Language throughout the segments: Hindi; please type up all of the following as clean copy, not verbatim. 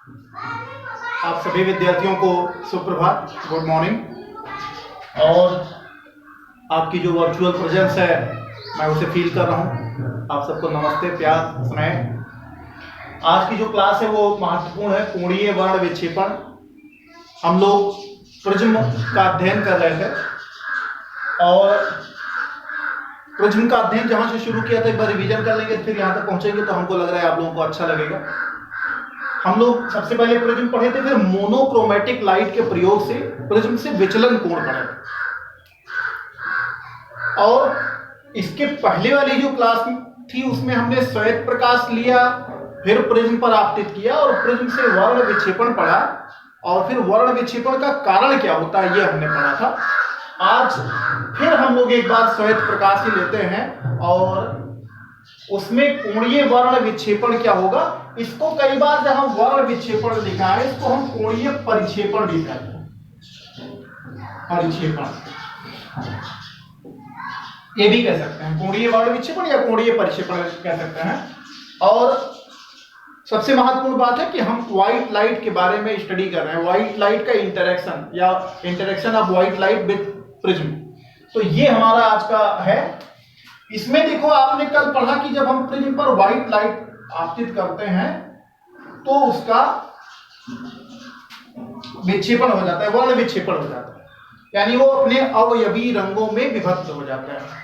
आप सभी विद्यार्थियों को सुप्रभात, गुड मॉर्निंग। और आपकी जो वर्चुअल प्रेजेंस है मैं उसे फील कर रहा हूँ। आप सबको नमस्ते, प्यार, स्नेह। आज की जो क्लास है वो महत्वपूर्ण है, कोणीय वर्ण विक्षेपण। हम लोग प्रिज्म का अध्ययन कर रहे थे और प्रिज्म का अध्ययन जहां से शुरू किया था एक बार रिवीजन कर लेंगे, फिर यहाँ तक पहुंचेंगे तो हमको लग रहा है आप लोगों को अच्छा लगेगा। हम लोग सबसे पहले प्रिज्म पढ़े थे, फिर मोनोक्रोमेटिक लाइट के प्रयोग से प्रिज्म से विचलन कोण पढ़े और इसके पहले वाली जो क्लास थी उसमें हमने श्वेत प्रकाश लिया, फिर प्रिज्म पर आपतित किया और प्रिज्म से वर्ण विक्षेपण पढ़ा और फिर वर्ण विक्षेपण का कारण क्या होता है ये हमने पढ़ा था। आज फिर हम लोग एक बार श्वेत प्रकाश ही लेते हैं और उसमें कोणीय वर्ण विक्षेपण क्या होगा, इसको कई बार जहां वर्ण विक्षेपण लिखा है इसको हम कोणीय परिक्षेपण भी कहते हैं। परिक्षेपण ये भी कह सकते हैं, कोणीय वर्ण विक्षेपण या कोणीय परिक्षेपण कह सकते हैं। और सबसे महत्वपूर्ण बात है कि हम व्हाइट लाइट के बारे में स्टडी कर रहे हैं, व्हाइट लाइट का इंटरेक्शन या interaction of white light with prism. तो ये हमारा आज का है। इसमें देखो आपने कल पढ़ा कि जब हम प्रिज्म पर व्हाइट लाइट आपतित करते हैं तो उसका विक्षेपण हो जाता है, वर्ण विक्षेपण हो जाता है, यानी वो अपने अवयवी रंगों में विभक्त हो जाता है।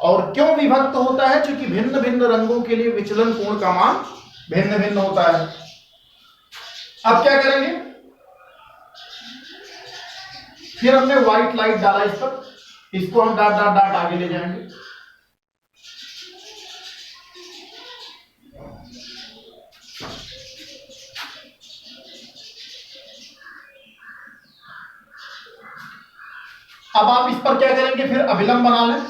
और क्यों विभक्त होता है? क्योंकि भिन्न भिन्न रंगों के लिए विचलन कोण का मान भिन्न भिन्न होता है। अब क्या करेंगे, फिर हमने व्हाइट लाइट डाला इस पर, इसको हम डाट डाट डाट आगे ले जाएंगे। अब आप इस पर क्या करेंगे, फिर अभिलंब बना लें।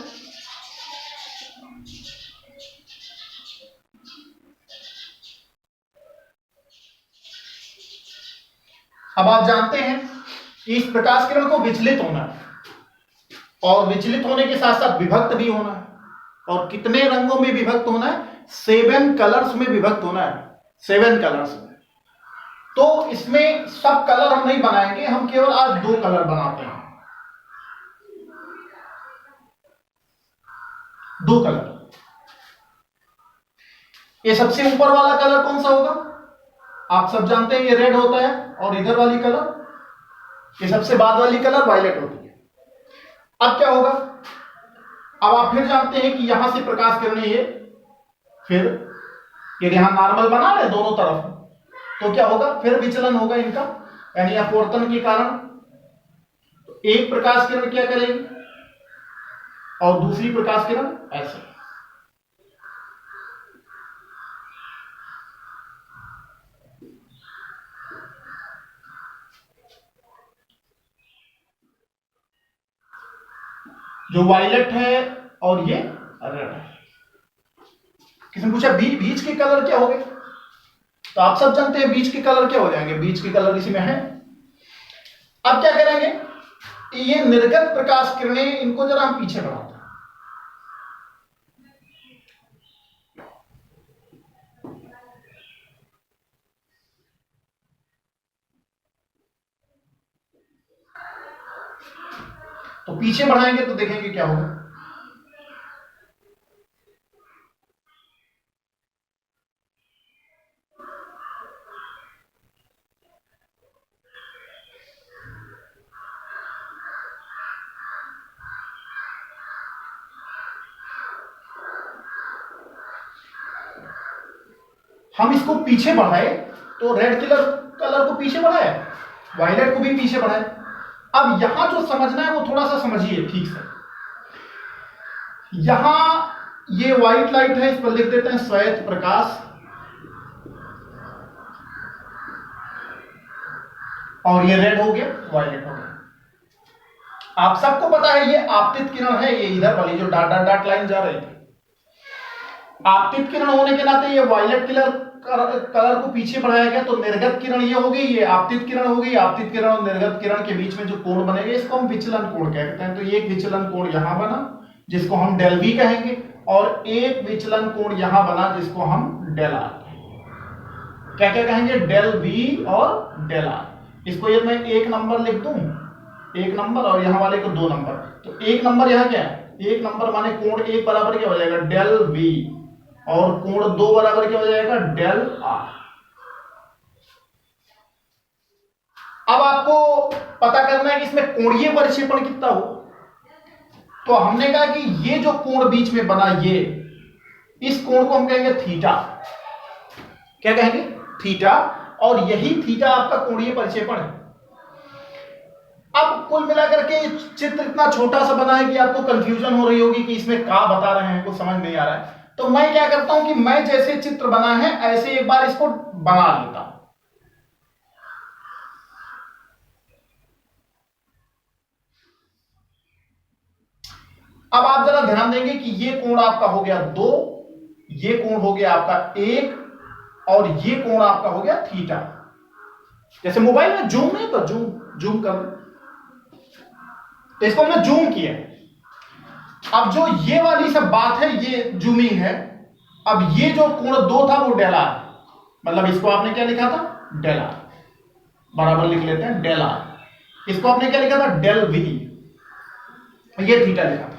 अब आप जानते हैं कि इस प्रकाश किरण को विचलित होना है और विचलित होने के साथ साथ विभक्त भी होना है। और कितने रंगों में विभक्त होना है? 7 कलर्स में विभक्त होना है, 7 कलर्स में। तो इसमें सब कलर हम नहीं बनाएंगे, हम केवल आज 2 कलर बनाते हैं, 2 कलर। ये सबसे ऊपर वाला कलर कौन सा होगा? आप सब जानते हैं ये रेड होता है, और इधर वाली कलर, ये सबसे बाद वाली कलर वायलेट होती है। अब क्या होगा, अब आप फिर जानते हैं कि यहां से प्रकाश किरणें ये फिर ये यहां नॉर्मल बना रहे दोनों तरफ, तो क्या होगा, फिर विचलन होगा इनका, यानी अपवर्तन के कारण। तो एक प्रकाश किरण क्या करेगी और दूसरी प्रकाश किरण ऐसे। जो वायलेट है और ये रेड है। किसी ने पूछा बीच के कलर क्या हो गए, तो आप सब जानते हैं बीच के कलर क्या हो जाएंगे, बीच के कलर इसी में है। अब क्या करेंगे, ये निर्गत प्रकाश किरणें, इनको जरा हम पीछे बढ़ाते हैं। तो पीछे बढ़ाएंगे तो देखेंगे क्या होगा। हम इसको पीछे बढ़ाए तो रेड कलर को पीछे बढ़ाए, वायलेट को भी पीछे बढ़ाए। अब यहां जो समझना है वो थोड़ा सा समझिए ठीक से। यहां ये व्हाइट लाइट है, इस पर लिख देते हैं श्वेत प्रकाश, और ये रेड हो गया, वायलेट हो गया। आप सबको पता है ये आपतित किरण है, ये इधर वाली जो डाट डाट डाट लाइन जा रही थी। आपतित किरण होने के नाते ये वायलेट कलर को पीछे बढ़ाया गया, तो निर्गत किरण ये हो गई, ये आपतित किरण हो गई। आपतित किरण और निर्गत किरण के बीच में जो कोण बनेगा इसको हम विचलन कोण कहते हैं। तो ये एक विचलन कोण यहां बना जिसको हम डेल वी कहेंगे, और एक विचलन कोण यहां बना जिसको हम डेल आर कहेंगे। क्या क्या कहेंगे, डेल V और डेल R। इसको ये मैं एक नंबर लिख दूं, एक नंबर, और यहां वाले को 2 नंबर। तो एक नंबर यहां क्या है, एक नंबर माने कोण एक बराबर क्या हो जाएगा, डेल V, और कोण 2 बराबर क्या हो जाएगा, डेल R। अब आपको पता करना है कि इसमें कोणीय परिक्षेपण कितना हो। तो हमने कहा कि ये जो कोण बीच में बना, ये इस कोण को हम कहेंगे थीटा। क्या कहेंगे, थीटा। और यही थीटा आपका कोणीय परिक्षेपण है। अब कुल मिलाकर के चित्र इतना छोटा सा बना है कि आपको कंफ्यूजन हो रही होगी कि इसमें क्या बता रहे हैं, कुछ समझ नहीं आ रहा है। तो मैं क्या करता हूं कि मैं जैसे चित्र बना है ऐसे एक बार इसको बना लेता हूं। अब आप जरा ध्यान देंगे कि ये कोण आपका हो गया 2, ये कोण हो गया आपका 1, और ये कोण आपका हो गया थीटा। जैसे मोबाइल में जूम नहीं तो जूम कर, तो इसको हमने जूम किया। अब जो ये वाली सब बात है ये जूमिंग है। अब ये जो कोण 2 था वो डेल आर, मतलब इसको आपने क्या लिखा था, डेल आर, बराबर लिख लेते हैं डेल आर। इसको आपने क्या लिखा था, डेल V, ये थीटा लिखा था।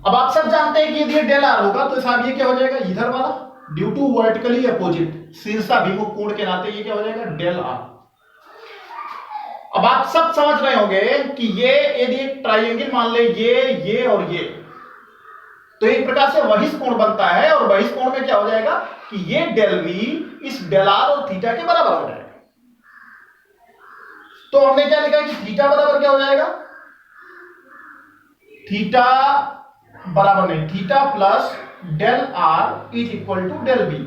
अब आप सब जानते हैं कि यदि डेल आर होगा तो साहब ये क्या हो जाएगा, इधर वाला ड्यू टू वर्टिकली अपोजिट शीर्षाभिमुख कोण के नाते ये क्या हो जाएगा, डेल आर। अब आप सब समझ रहे होंगे कि ये यदि एक ट्राइंगल मान ले, ये और ये, तो एक प्रकार से वही कोण बनता है, और वही कोण में क्या हो जाएगा कि ये डेल V इस डेल आर और थीटा के बराबर हो जाएगा। तो हमने क्या लिखा कि थीटा बराबर क्या हो जाएगा, थीटा बराबर नहीं, theta plus del R is equal to del V।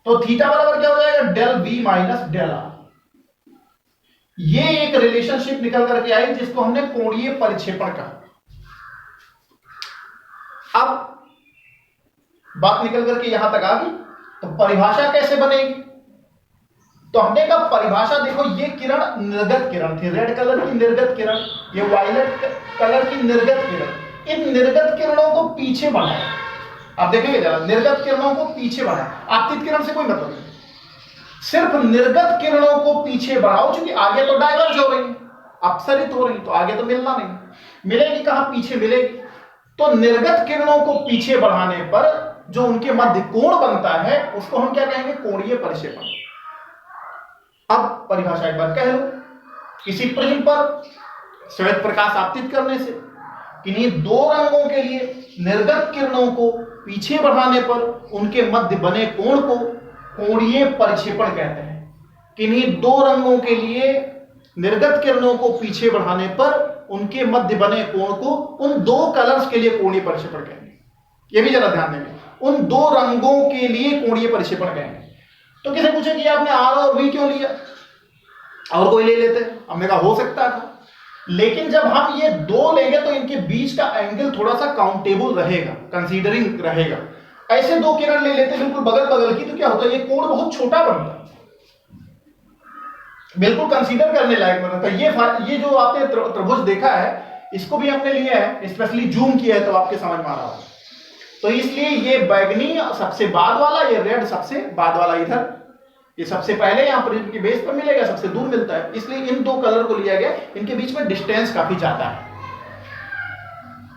तो थीटा बराबर क्या हो जाएगा, del V minus del R. ये एक रिलेशनशिप निकल करके आई जिसको हमने कोणीय परिक्षेपण कहा। अब बात निकल करके यहां तक आ गई, तो परिभाषा कैसे बनेगी। तो हमने कहा परिभाषा देखो, ये किरण निर्गत किरण थी, रेड कलर की निर्गत किरण, ये वायलेट कलर की निर्गत किरण। इन निर्गत किरणों को पीछे बढ़ाया। आप देखेंगे जरा, निर्गत किरणों को पीछे बढ़ाया, आपतित किरण से कोई मतलब नहीं, सिर्फ निर्गत किरणों को पीछे बढ़ाओ, क्योंकि आगे तो डाइवर्ज हो रही है, अपसरित हो रही, तो आगे तो मिलना नहीं, मिलेगी कहां, पीछे मिलेगी। तो निर्गत किरणों को पीछे बढ़ाने पर जो उनके मध्य कोण बनता है उसको हम क्या कहेंगे, कोणीय परिक्षेपण। अब परिभाषा एक बार कह लो, किसी प्रिज्म पर श्वेत प्रकाश आपतित करने से किन्हीं 2 रंगों के लिए निर्गत किरणों को पीछे बढ़ाने पर उनके मध्य बने कोण को कोणीय परिक्षेपण कहते हैं। किन्हीं 2 रंगों के लिए निर्गत किरणों को पीछे बढ़ाने पर उनके मध्य बने कोण को उन 2 कलर्स के लिए कोणीय परिक्षेपण कहेंगे। ये भी जरा ध्यान देंगे, उन 2 रंगों के लिए कोणीय परिक्षेपण कहेंगे। तो किसी पूछे कि आपने आर और वी क्यों लिया, और कोई ले लेते, हमने कहा हो सकता था, लेकिन जब हम ये 2 लेंगे तो इनके बीच का एंगल थोड़ा सा काउंटेबल रहेगा, कंसीडरिंग रहेगा। ऐसे 2 किरण ले लेते बिल्कुल बगल बगल की, तो क्या होता है, ये कोण बहुत छोटा बनता है, बिल्कुल कंसीडर करने लायक बनता है। ये जो आपने त्रिभुज देखा है, इसको भी हमने लिया है, स्पेशली जूम किया है तो आपके समझ में आ रहा होगा। तो इसलिए ये बैगनी सबसे बाद वाला, ये रेड सबसे बाद वाला, इधर ये सबसे पहले यहां प्रिज्म के बेस पर मिलेगा, सबसे दूर मिलता है, इसलिए इन 2 कलर को लिया गया। इनके बीच में डिस्टेंस काफी ज्यादा है।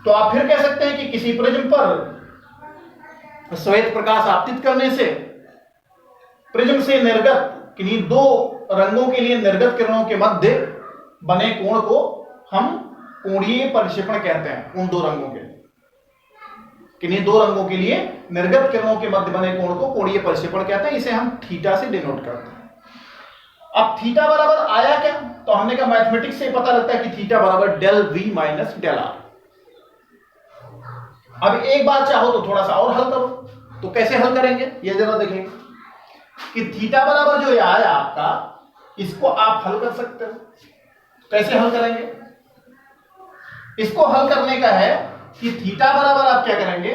तो आप फिर कह सकते हैं कि किसी प्रिज्म पर श्वेत प्रकाश आपतित करने से प्रिज्म से निर्गत किन्हीं 2 रंगों के लिए निर्गत किरणों के मध्य बने कोण को हम कोणीय परिक्षेपण कहते हैं। उन 2 रंगों के, किन्हीं 2 रंगों के लिए निर्गत किरणों के मध्य बने कोण को कोणीय परिक्षेपण कहते हैं। इसे हम थीटा से डिनोट करते हैं। अब थीटा बराबर आया क्या, तो हमने कहा मैथमेटिक्स से पता लगता है कि थीटा बराबर del V minus del R. अब एक बार चाहो तो थोड़ा सा और हल करो, तो कैसे हल करेंगे ये जरा देखेंगे कि थीटा बराबर जो आया आपका, इसको आप हल कर सकते हो। कैसे हल करेंगे, इसको हल करने का है कि थीटा बराबर आप क्या करेंगे,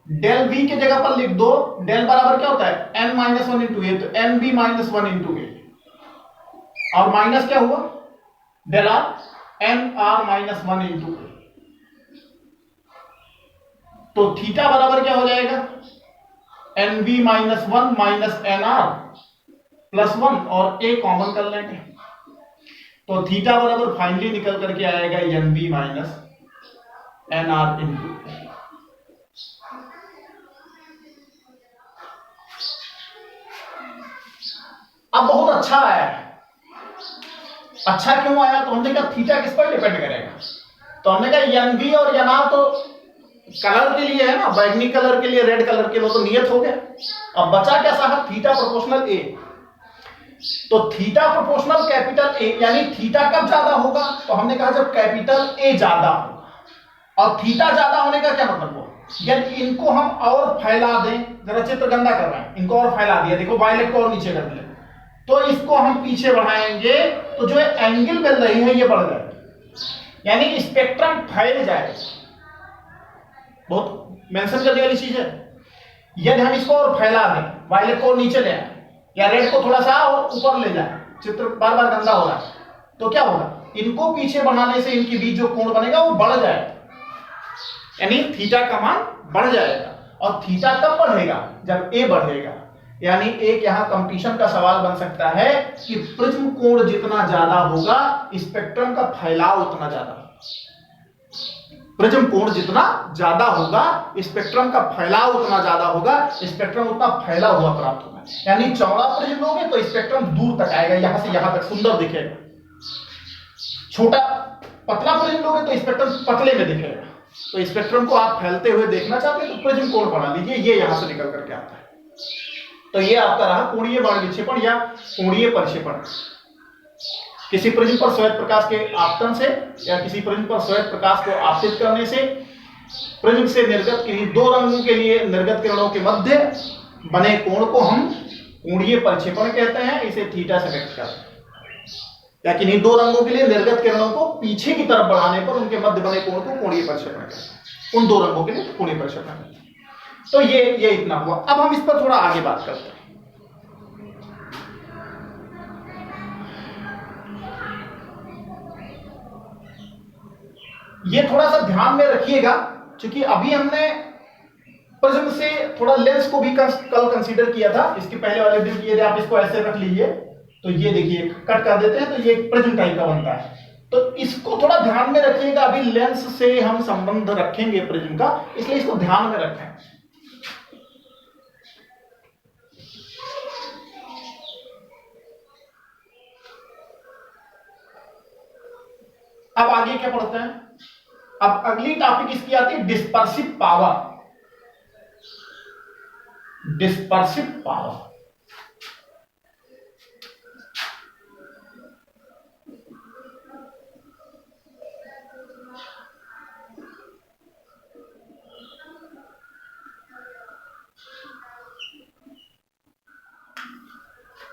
डेल V की जगह पर लिख दो, डेल बराबर क्या होता है, n माइनस 1 इंटू ए, तो n b minus 1 into A, और माइनस क्या हुआ, del R, n r minus 1 into A. तो थीटा बराबर क्या हो जाएगा, NV minus 1 minus NR plus 1 और A कॉमन कर लेंगे, तो थीटा बराबर फाइनली निकल करके आएगा NV माइनस NR इंटू। अब बहुत अच्छा आया है। अच्छा क्यों आया? तो हमने कहा थीटा किस पर डिपेंड करेगा, तो हमने कहा NV और NR तो कलर के लिए है ना, बैगनी कलर के लिए, रेड कलर के लिए, तो नियत हो गया। अब बचा क्या साहब? Theta proportional A। तो थीटा प्रोपोर्शनल कैपिटल A, यानी थीटा कब ज्यादा होगा? तो हमने कहा जब कैपिटल A ज्यादा होगा। और थीटा ज्यादा होने का क्या मतलब हुआ? यदि इनको हम और फैला दें, जरा चित्र गंदा कर रहे हैं, इनको और फैला दिया, देखो वायलेट को और नीचे कर दिया, तो इसको हम पीछे बढ़ाएंगे तो जो एंगल मिल रही है ये बढ़ जाएगी, यानी स्पेक्ट्रम फैल जाएगा। बहुत मेंशन करने वाली चीज है। यदि हम इसको और फैला दें, वायलेट को नीचे ले आए या रेड को थोड़ा सा और ऊपर ले जाए, चित्र बार बार गंदा हो रहा है, तो क्या होगा? इनको पीछे बढ़ाने से इनके बीच जो कोण बनेगा वो बढ़ जाएगा, यानी थीटा का मान बढ़ जाएगा। और थीटा कब बढ़ेगा? जब ए बढ़ेगा। यानी एक यहां कंपटीशन का सवाल बन सकता है कि प्रिज्म कोण जितना ज्यादा होगा स्पेक्ट्रम का फैलाव उतना ज्यादा होगा। प्रिज्म कोण जितना ज्यादा होगा स्पेक्ट्रम का फैलाव उतना ज्यादा होगा, स्पेक्ट्रम उतना फैला हुआ प्राप्त होगा। यानी चौड़ा प्रिज्म लोगे तो स्पेक्ट्रम दूर तक आएगा, यहां से यहां तक सुंदर दिखेगा। छोटा पतला प्रिज्म लोगे तो स्पेक्ट्रम पतले में दिखेगा। तो स्पेक्ट्रम को आप फैलते हुए देखना चाहते हैं तो प्रिज्म कोण बढ़ा लीजिए, ये यहां से निकल करके आता है। तो ये आपका रहा कोणीय बाण विक्षेपण या कोणीय प्रक्षेपण। किसी प्रिज्म पर श्वेत प्रकाश के आपतन से या किसी प्रिज्म पर श्वेत प्रकाश को आपतित करने से प्रिज्म से निर्गत किन्हीं दो रंगों के लिए निर्गत किरणों के मध्य बने कोण को हम कोणीय प्रक्षेपण कहते हैं। इसे थीटा से व्यक्त करते हैं। या किन्हीं दो रंगों के लिए निर्गत किरणों को पीछे की तरफ बढ़ाने पर उनके मध्य बने कोण को कोणीय प्रक्षेपण कहते हैं। उन दो रंगों के लिए कोणीय प्रक्षेपण कहते हैं। तो ये इतना हुआ। अब हम इस पर थोड़ा आगे बात करते हैं। ये थोड़ा सा ध्यान में रखिएगा, क्योंकि अभी हमने प्रिज्म से थोड़ा लेंस को भी कल कंसीडर किया था। इसके पहले वाले दिन यदि आप इसको ऐसे रख लीजिए तो ये देखिए कट कर देते हैं तो ये प्रिज्म टाइप का बनता है। तो इसको थोड़ा ध्यान में रखिएगा। अभी लेंस से हम संबंध रखेंगे प्रिज्म का, इसलिए इसको ध्यान में रखें। अब आगे क्या पढ़ते हैं? अब अगली टॉपिक इसकी आती है डिस्पर्सिव पावर। डिस्पर्सिव पावर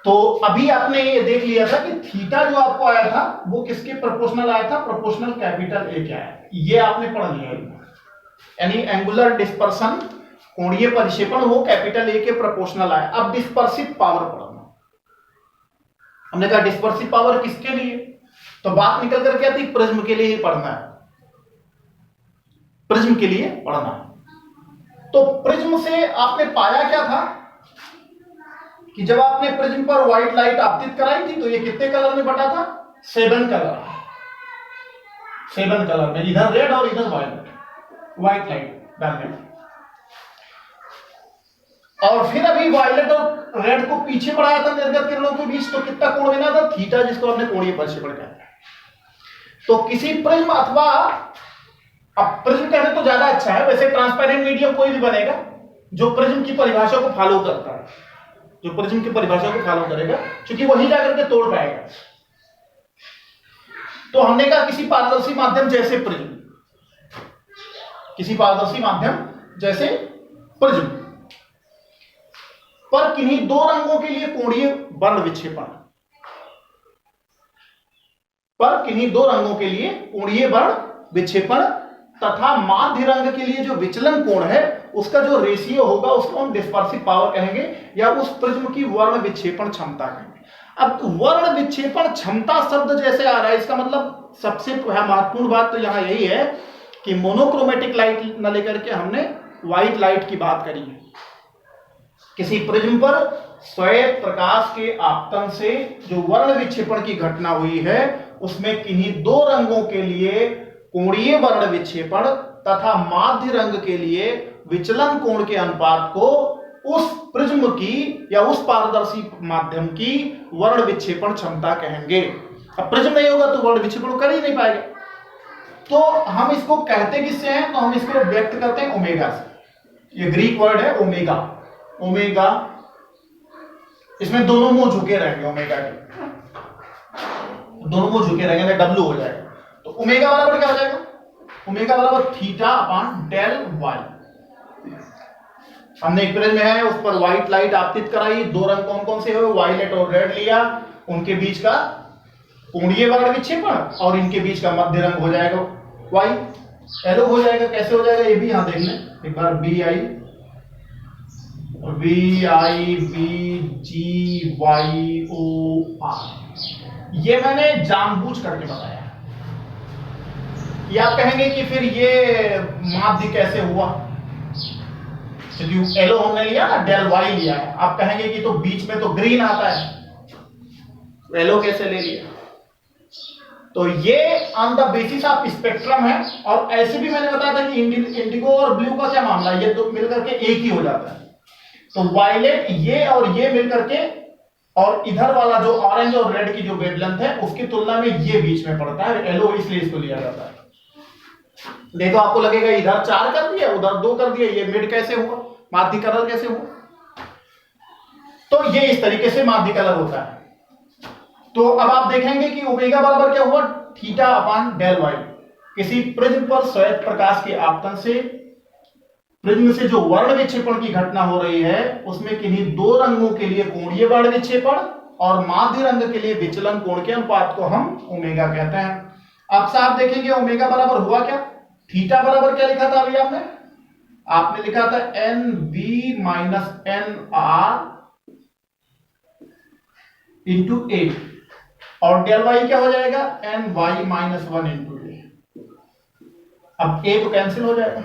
तो अभी आपने ये देख लिया था कि थीटा जो आपको आया था वो किसके प्रोपोर्शनल आया था? प्रोपोर्शनल कैपिटल ए क्या है, ये आपने पढ़ लिया। यानी एंगुलर डिस्पर्सन, कोणीय प्रक्षेपण, वो कैपिटल ए के प्रोपोर्शनल आया। अब डिस्पर्सिव पावर पढ़ना। हमने कहा डिस्पर्सिव पावर किसके लिए? तो बात निकल करके आती प्रिज्म के लिए ही पढ़ना है। प्रिज्म के लिए पढ़ना है। तो प्रिज्म से आपने पाया क्या था कि जब आपने प्रिज्म पर व्हाइट लाइट आपतित कराई थी तो ये कितने कलर में बटा था? 7 कलर। 7 कलर में, इधर रेड और इधर व्हाइट लाइट डालने। और फिर अभी व्हाइलेट और रेड को पीछे बढ़ाया था निर्गत किरणों के बीच, तो कितना कोण बना था? थीटा, जिसको हमने कोणीय प्रक्षेपण कहते हैं। तो किसी प्रिज्म अथवा, अब प्रिज्म कहने तो ज्यादा अच्छा है, वैसे ट्रांसपेरेंट मीडियम कोई भी बनेगा जो प्रिज्म की परिभाषा को फॉलो करता है, जो प्रिज्म की परिभाषा को फॉलो करेगा, क्योंकि वही जाकर के तोड़ पाएगा। तो हमने कहा किसी पारदर्शी माध्यम जैसे प्रिज्म, किसी पारदर्शी माध्यम जैसे प्रिज्म पर किन्हीं दो रंगों के लिए कोणीय वर्ण विक्षेपण, पर किन्हीं दो रंगों के लिए कोणीय वर्ण विक्षेपण तथा माध्य रंग के लिए जो विचलन कोण है उसका जो रेशियो होगा उसको हम डिस्पर्सिव पावर कहेंगे, या उस प्रिज्म की वर्ण विक्षेपण क्षमता कहेंगे। अब वर्ण विक्षेपण क्षमता शब्द जैसे आ रहा है, इसका मतलब सबसे महत्वपूर्ण बात तो यहां यही है कि मोनोक्रोमेटिक लाइट न लेकर के हमने व्हाइट लाइट की बात करी है। किसी प्रिज्म पर श्वेत प्रकाश के आपतन से जो वर्ण विक्षेपण की घटना हुई है उसमें किन्हीं दो रंगों के लिए कोणीय वर्ण विक्षेपण तथा माध्य रंग के लिए विचलन कोण के अनुपात को उस प्रिज्म की या उस पारदर्शी माध्यम की वर्ण विक्षेपण क्षमता कहेंगे। अब प्रिज्म नहीं होगा तो वर्ण विक्षेपण कर ही नहीं पाएगा, तो हम इसको कहते किससे हैं, तो हम इसको व्यक्त करते हैं ओमेगा से। ये ग्रीक वर्ड है ओमेगा। ओमेगा, इसमें दोनों मुंह झुके रहेंगे, ओमेगा के दोनों मुंह झुके रहेंगे, डब्ल्यू हो जाएगा। तो ओमेगा बराबर क्या हो जाएगा, ओमेगा बराबर थीटा अपॉन डेल वाई। हमने एक प्रिज्म है उस पर व्हाइट लाइट आपतित कराई, दो रंग कौन कौन से हुए, वायलेट और रेड लिया, उनके बीच का कोणीय वर्ण विक्षेपण और इनके बीच का मध्य रंग हो जाएगा वाई, एलो हो जाएगा। कैसे हो जाएगा ये भी यहां देख लें एक बार, B I B G Y O R. ये मैंने जानबूझ करके बताया। ये आप कहेंगे कि फिर ये माध्य कैसे हुआ, क्योंकि एलो हमने लिया ना, डेल वाई लिया है। आप कहेंगे कि तो बीच में तो ग्रीन आता है, एलो कैसे ले लिया, तो ये on the basis of spectrum है। और ऐसे भी मैंने बताया था कि इंडिगो और ब्लू का क्या मामला है, ये तो मिलकर के एक ही हो जाता है। तो वायलेट ये और ये मिलकर के, और इधर वाला जो ऑरेंज और रेड की जो वेवलेंथ है उसकी तुलना में ये बीच में पड़ता है, एलो, इसलिए इसको लिया जाता है। नहीं तो आपको लगेगा इधर 4 कर दिया उधर 2 कर दिया, ये मिड कैसे हुआ, माध्य कलर कैसे हुआ। तो ये इस तरीके से माध्य कलर होता है। तो अब आप देखेंगे कि ओमेगा बराबर क्या हुआ, थीटा अपॉन डेल वाई। किसी प्रिज्म पर श्वेत प्रकाश के आपतन से प्रिज्म से जो वर्ण विक्षेपण की घटना हो रही है उसमें किन्हीं दो रंगों के लिए कोणीय वर्ण विक्षेपण और माध्य रंग के लिए विचलन कोण के अनुपात को हम ओमेगा कहते हैं। अब साहब देखेंगे ओमेगा बराबर हुआ क्या, थीटा बराबर क्या लिखा था अभी आपने लिखा था N B minus N R into A, और डेल वाई क्या हो जाएगा, N Y minus 1 into A. अब ए तो कैंसिल हो जाएगा,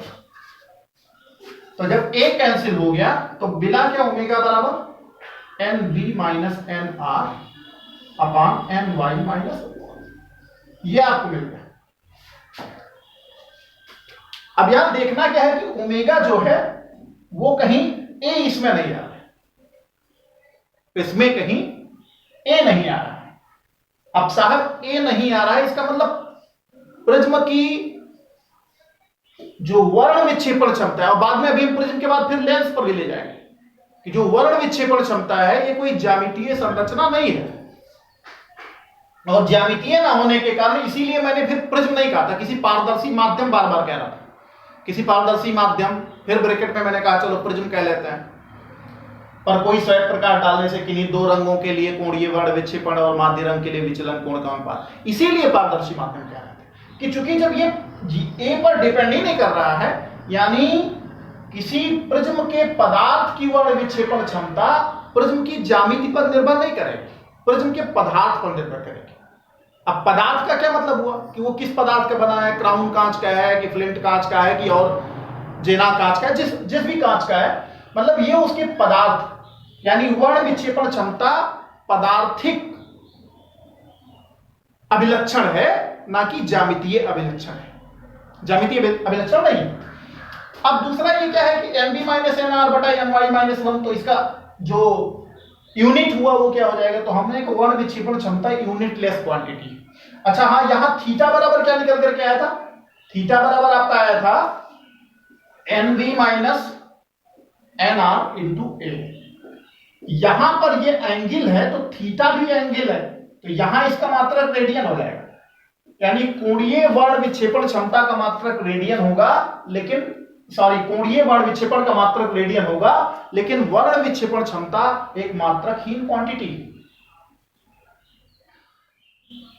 तो जब ए कैंसिल हो गया तो बिना क्या ओमेगा बराबर N B minus N R upon N Y minus, ये आपको मिल गया। अब यहां देखना क्या है कि ओमेगा जो है वो कहीं ए इसमें नहीं आ रहा है, इसमें कहीं ए नहीं आ रहा है। अब साहब ए नहीं आ रहा है, इसका मतलब प्रिज्म की जो वर्ण विक्षेपण क्षमता है, और बाद में अभी हम प्रिज्म के बाद फिर लेंस पर भी ले जाएंगे कि जो वर्ण विक्षेपण क्षमता है ये कोई ज्यामितीय संरचना नहीं है, और ज्यामितीय ना होने के कारण इसीलिए मैंने फिर प्रिज्म नहीं कहा था, किसी पारदर्शी माध्यम बार बार कह रहा था, किसी पारदर्शी माध्यम, फिर ब्रैकेट में मैंने कहा चलो प्रिज्म कह लेते हैं, पर कोई श्वेत प्रकाश डालने से किन्हीं दो रंगों के लिए कोणीय वर्ण विक्षेपण और माध्य रंग के लिए विचलन कोण का अनुपात, इसीलिए पारदर्शी माध्यम कह रहे थे कि चूंकि जब ये ए पर डिपेंड ही नहीं कर रहा है, यानी किसी प्रिज्म के पदार्थ की वर्ण विक्षेपण क्षमता प्रिज्म की ज्यामिति पर निर्भर नहीं करेगी, प्रिज्म के पदार्थ पर निर्भर करेगी। अब पदार्थ का क्या मतलब हुआ कि वो किस पदार्थ का बना है, क्राउन कांच का है कि फ्लिंट कांच का है कि और जेना कांच का है, जिस भी कांच का है, मतलब ये उसके पदार्थ, यानी वर्ण विक्षेपण क्षमता पदार्थिक अभिलक्षण है, ना कि ज्यामितीय अभिलक्षण है, ज्यामितीय अभिलक्षण नहीं है। अब दूसरा ये क्या है कि M B minus N R बटा एम वाई माइनस 1, तो इसका जो यूनिट हुआ वो क्या हो जाएगा, तो हमने को वर्ण विक्षेपण क्षमता यूनिट लेस क्वांटिटी। अच्छा हाँ, यहां थीटा बराबर क्या निकल करके आया था, थीटा बराबर आपका आया था N B minus N R into A. यहां पर ये एंगल है तो थीटा भी एंगल है, तो यहां इसका मात्रक रेडियन हो जाएगा, यानी कोणीय वर्ण विक्षेपण क्षमता का मात्रक रेडियन होगा, लेकिन कोणीय वर्ण विक्षेपण का मात्रक रेडियन होगा, लेकिन वर्ण विक्षेपण क्षमता एक मात्रकहीन क्वांटिटी।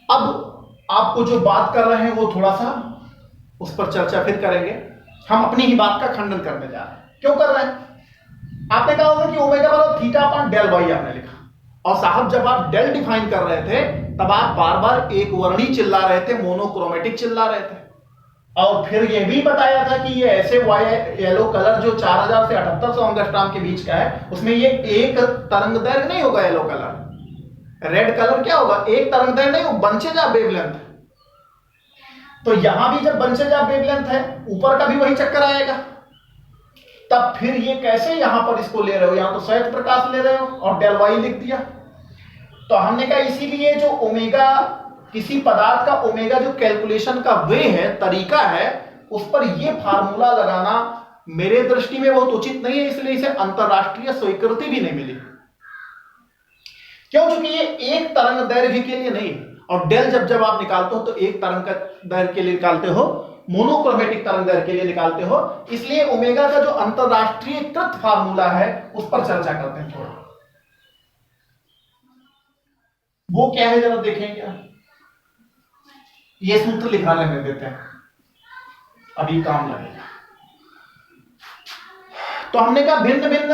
अब आपको जो बात कर रहे हैं वो थोड़ा सा उस पर चर्चा फिर करेंगे, हम अपनी ही बात का खंडन करने जा रहे हैं। क्यों कर रहे हैं, आपने कहा होगा कि ओमेगा बराबर थीटा अपॉन डेल वाई आपने लिखा, और साहब जब आप डेल डिफाइन कर रहे थे तब आप बार बार एक वर्णी चिल्ला रहे थे, मोनोक्रोमेटिक चिल्ला रहे थे, और फिर यह भी बताया था कि ये ऐसे येलो कलर जो 4000 से 7800 एंगस्ट्रॉम के बीच का है, उसमें ये एक तरंग दैर्घ्य नहीं होगा। येलो कलर, रेड कलर क्या होगा, एक तरंग दैर्घ्य नहीं, वो बंचेज ऑफ वेवलेंथ। तो यहां भी जब बंचेज ऑफ वेवलेंथ है, ऊपर का भी वही चक्कर आएगा। तब फिर ये कैसे यहां पर इसको ले रहे हो, यहां तो श्वेत प्रकाश ले रहे हो और डेल वाई लिख दिया। तो हमने कहा इसीलिए जो ओमेगा, किसी पदार्थ का ओमेगा जो कैलकुलेशन का वे है, तरीका है, उस पर ये फार्मूला लगाना मेरे दृष्टि में बहुत उचित नहीं है, इसलिए इसे अंतरराष्ट्रीय स्वीकृति भी नहीं मिली। क्यों? क्योंकि ये एक तरंग दैर्घ्य के लिए नहीं है, और डेल जब जब आप निकालते हो तो एक तरंग का दैर्घ्य के लिए निकालते हो, मोनोक्रोमेटिक तरंग दैर्घ्य के लिए निकालते हो। इसलिए ओमेगा का जो अंतरराष्ट्रीयकृत फार्मूला है उस पर चर्चा करते हैं थोड़ा। वो क्या है जरा देखेंगे। ये सूत्र लिखा रहने देते हैं, अभी काम लगेगा। तो हमने कहा भिन्न भिन्न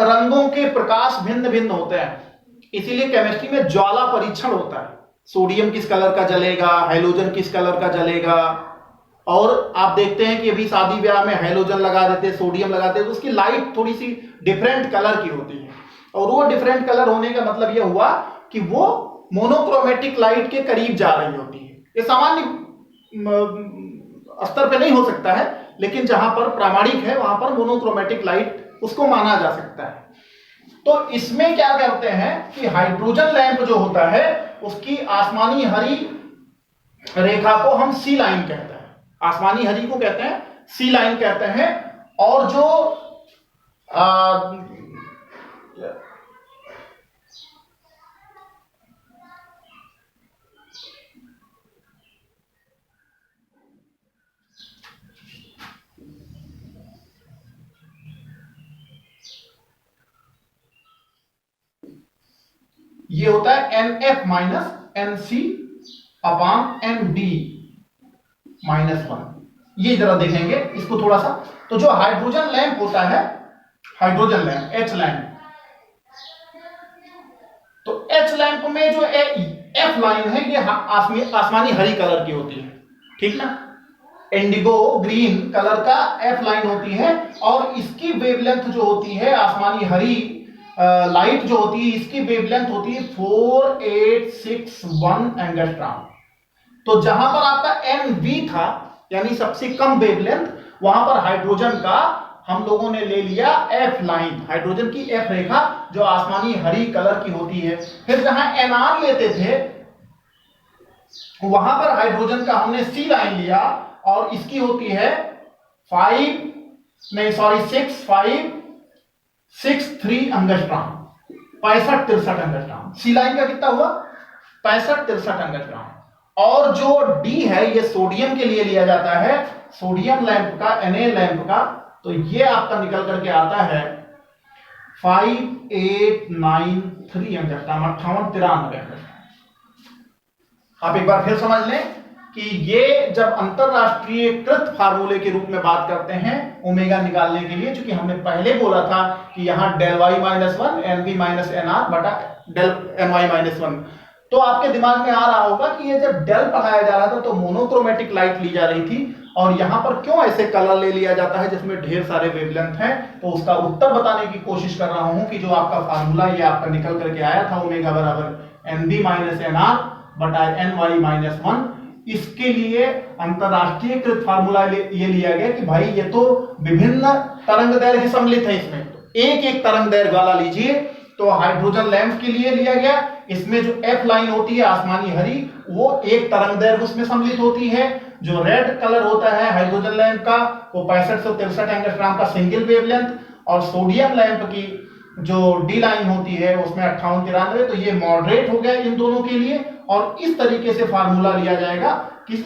रंगों के प्रकाश भिन्न भिन्न होते हैं, इसीलिए केमिस्ट्री में ज्वाला परीक्षण होता है। सोडियम किस कलर का जलेगा, हाइड्रोजन किस कलर का जलेगा। और आप देखते हैं कि अभी शादी ब्याह में हाइड्रोजन लगा देते, सोडियम लगाते, तो उसकी लाइट थोड़ी सी डिफरेंट कलर की होती है। और वो डिफरेंट कलर होने का मतलब यह हुआ कि वो मोनोक्रोमेटिक लाइट के करीब जा रही होती है। ये सामान्य स्तर पे नहीं हो सकता है, लेकिन जहां पर प्रामाणिक है वहां पर मोनोक्रोमेटिक लाइट उसको माना जा सकता है। तो इसमें क्या करते हैं कि हाइड्रोजन लैंप जो होता है उसकी आसमानी हरी रेखा को हम सी लाइन कहते हैं। आसमानी हरी को कहते हैं सी लाइन कहते हैं। और जो ये होता है NF माइनस NC अपान ND माइनस 1। ये जरा देखेंगे इसको थोड़ा सा। तो जो हाइड्रोजन लैंप होता है, हाइड्रोजन लैंप H लैंप, तो H लैंप में जो F लाइन है ये आसमानी हरी कलर की होती है, ठीक ना। इंडिगो ग्रीन कलर का F लाइन होती है, और इसकी वेवलेंथ जो होती है आसमानी हरी लाइट जो होती है, इसकी वेवलेंथ होती है 4861 एंगस्ट्रॉम। तो जहां पर आपका NV था, यानी सबसे कम वेवलेंथ, वहां पर हाइड्रोजन का हम लोगों ने ले लिया F लाइन, हाइड्रोजन की F रेखा जो आसमानी हरी कलर की होती है। फिर जहां NR लेते थे वहां पर हाइड्रोजन का हमने C लाइन लिया, और इसकी होती है 6563 एंगस्ट्रॉम, 6563 एंगस्ट्रॉम। सी लाइन का कितना हुआ? 6563 एंगस्ट्रॉम। और जो D है ये सोडियम के लिए लिया जाता है, सोडियम लैंप का, Na लैंप का, तो ये आपका निकल करके आता है 5893 एंगस्ट्रॉम, 5893। आप एक बार फिर समझ लें कि ये जब अंतरराष्ट्रीयकृत फार्मूले के रूप में बात करते हैं ओमेगा निकालने के लिए, क्योंकि हमने पहले बोला था कि यहां del Y minus 1 NV minus NR बटा डेल NY माइनस 1, तो आपके दिमाग में आ रहा होगा कि ये जब डेल पढ़ाया जा रहा था तो मोनोक्रोमेटिक लाइट ली जा रही थी, और यहां पर क्यों ऐसे कलर ले लिया जाता है जिसमें ढेर सारे वेवलेंथ हैं। तो उसका उत्तर बताने की कोशिश कर रहा हूं कि जो आपका फार्मूला ये आपका निकल करके आया था ओमेगा बराबर NV माइनस NR बटा NY माइनस 1, इसके लिए अंतरराष्ट्रीयकृत फार्मूला ये लिया गया कि भाई ये तो विभिन्न तरंग दैर्घ्य सम्मिलित है इसमें, तो एक एक तरंग दैर्घ्य वाला लीजिए। तो हाइड्रोजन लैंप के लिए लिया गया, इसमें जो F लाइन होती है आसमानी हरी, वो एक तरंग दैर्घ्य उसमें सम्मिलित होती है। जो रेड कलर होता है हाइड्रोजन लैंप का, वो 6563 एंगस्ट्रॉम का सिंगल वेवलेंथ, और सोडियम लैंप की जो D लाइन होती है उसमें 5893। तो ये मॉडरेट हो गया इन दोनों के लिए, और इस तरीके से फार्मूला लिया जाएगा कि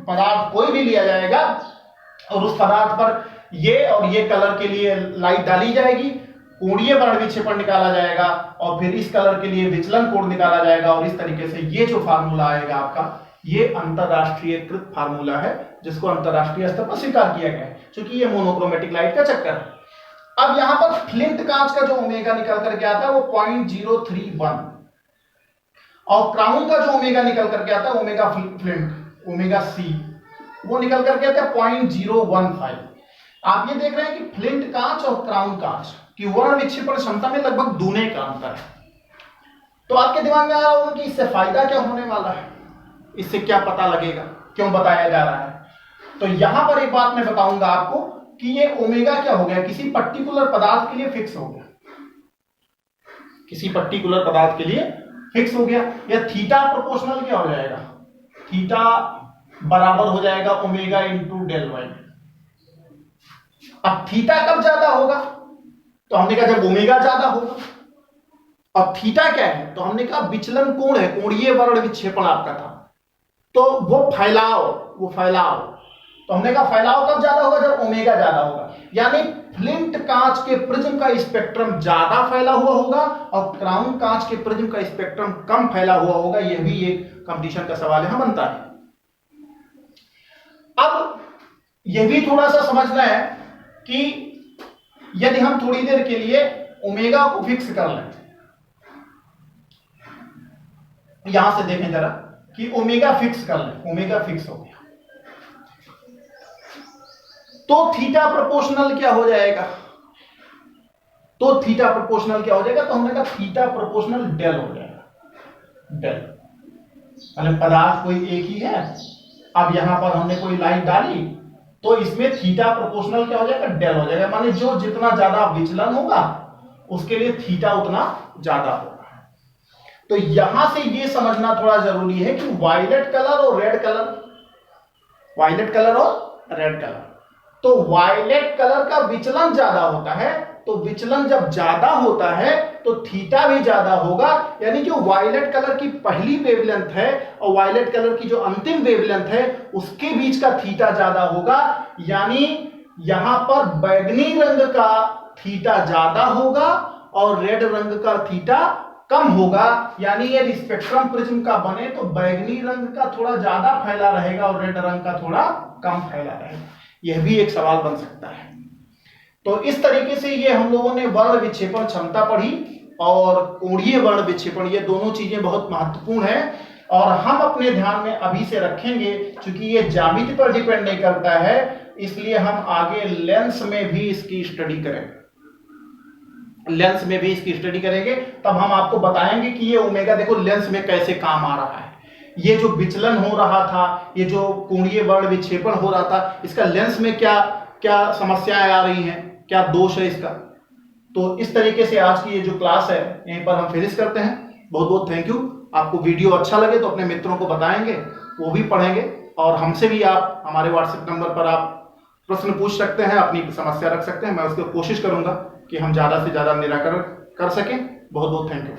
पदार्थ कोई भी लिया जाएगा और उस पदार्थ पर ये और ये कलर के लिए लाइट डाली जाएगी, कोणीय वर्ण विक्षेपण निकाला जाएगा, और फिर इस कलर के लिए विचलन कोण निकाला जाएगा, और इस तरीके से ये जो फार्मूला आएगा आपका, ये अंतरराष्ट्रीयकृत फार्मूला है जिसको अंतरराष्ट्रीय स्तर पर स्वीकार किया गया है, क्योंकि ये मोनोक्रोमेटिक लाइट का चक्कर है। अब यहां पर फ्लिंट कांच का जो ओमेगा निकल करके आता है वो 0.031, और क्राउन का जो ओमेगा निकल करके आता है ओमेगा फ्लिंट, ओमेगा C, वो निकल करके आता है 0.015। आप ये देख रहे हैं कि फ्लिंट कांच और क्राउन कांच की वर्ण विक्षेपण क्षमता में लगभग दूने का अंतर है। तो आपके दिमाग में आ रहा होगा कि इससे फायदा क्या होने वाला है, इससे क्या पता लगेगा, क्यों बताया जा रहा है। तो यहां पर एक बात मैं बताऊंगा आपको कि ये ओमेगा क्या हो गया, किसी पर्टिकुलर पदार्थ के लिए फिक्स हो गया, किसी पर्टिकुलर पदार्थ के लिए फिक्स हो गया। या थीटा प्रोपोर्शनल क्या हो जाएगा, थीटा बराबर हो जाएगा ओमेगा इंटू डेल वाई। अब थीटा कब ज्यादा होगा, तो हमने कहा जब ओमेगा ज्यादा होगा। अब थीटा क्या है, तो हमने कहा विचलन कोण है, कोणीय वर्ण विक्षेपण आपका था, तो वो फैलाव, तो हमने कहा फैलाव कब ज्यादा होगा, जब ओमेगा ज्यादा होगा। यानी फ्लिंट कांच के प्रिज्म का स्पेक्ट्रम ज्यादा फैला हुआ होगा और क्राउन कांच के प्रिज्म का स्पेक्ट्रम कम फैला हुआ होगा। यह भी एक कंपटीशन का सवाल यहां बनता है। अब यह भी थोड़ा सा समझना है कि यदि हम थोड़ी देर के लिए ओमेगा को फिक्स कर लें, यहां से देखें जरा कि ओमेगा फिक्स कर लें, ओमेगा फिक्स हो गया तो थीटा प्रोपोर्शनल क्या हो जाएगा, तो थीटा प्रोपोर्शनल क्या हो जाएगा, तो हमने कहा थीटा प्रोपोर्शनल डेल हो जाएगा। डेल मतलब पदार्थ कोई एक ही है, अब यहां पर हमने कोई लाइन डाली तो इसमें थीटा प्रोपोर्शनल क्या हो जाएगा, डेल हो जाएगा। माने जो जितना ज्यादा विचलन होगा उसके लिए थीटा उतना ज्यादा होगा। तो यहां से ये समझना थोड़ा जरूरी है कि वायलेट कलर और रेड कलर, वायलेट कलर और रेड कलर, तो वायलेट कलर का विचलन ज्यादा होता है, तो विचलन जब ज्यादा होता है तो थीटा भी ज्यादा होगा। यानी जो वायलेट कलर की पहली वेवलेंथ है और वायलेट कलर की जो अंतिम वेवलेंथ है उसके बीच का थीटा ज्यादा होगा। यानी यहां पर बैगनी रंग का थीटा ज्यादा होगा और रेड रंग का थीटा कम होगा। यानी यदि स्पेक्ट्रम प्रिज्म का बने तो बैगनी रंग का थोड़ा ज्यादा फैला रहेगा और रेड रंग का थोड़ा कम फैला रहेगा। यह भी एक सवाल बन सकता है। तो इस तरीके से ये हम लोगों ने वर्ण विक्षेपण क्षमता पढ़ी और कोणीय वर्ण विक्षेपण, ये दोनों चीजें बहुत महत्वपूर्ण है और हम अपने ध्यान में अभी से रखेंगे। क्योंकि ये ज्यामिति पर डिपेंड नहीं करता है, इसलिए हम आगे लेंस में भी इसकी स्टडी करेंगे, लेंस में भी इसकी स्टडी करेंगे। तब हम आपको बताएंगे कि ये ओमेगा देखो लेंस में कैसे काम आ रहा है, ये जो विचलन हो रहा था, ये जो कोणीय वर्ण विक्षेपण हो रहा था, इसका लेंस में क्या क्या समस्याएं आ रही हैं, क्या दोष है इसका। तो इस तरीके से आज की ये जो क्लास है यहीं पर हम फिनिश करते हैं। बहुत बहुत थैंक यू। आपको वीडियो अच्छा लगे तो अपने मित्रों को बताएंगे, वो भी पढ़ेंगे और हमसे भी आप हमारे व्हाट्सएप नंबर पर आप प्रश्न पूछ सकते हैं, अपनी समस्या रख सकते हैं। मैं उसको कोशिश करूंगा कि हम ज्यादा से ज्यादा निराकरण कर सकें। बहुत बहुत थैंक यू।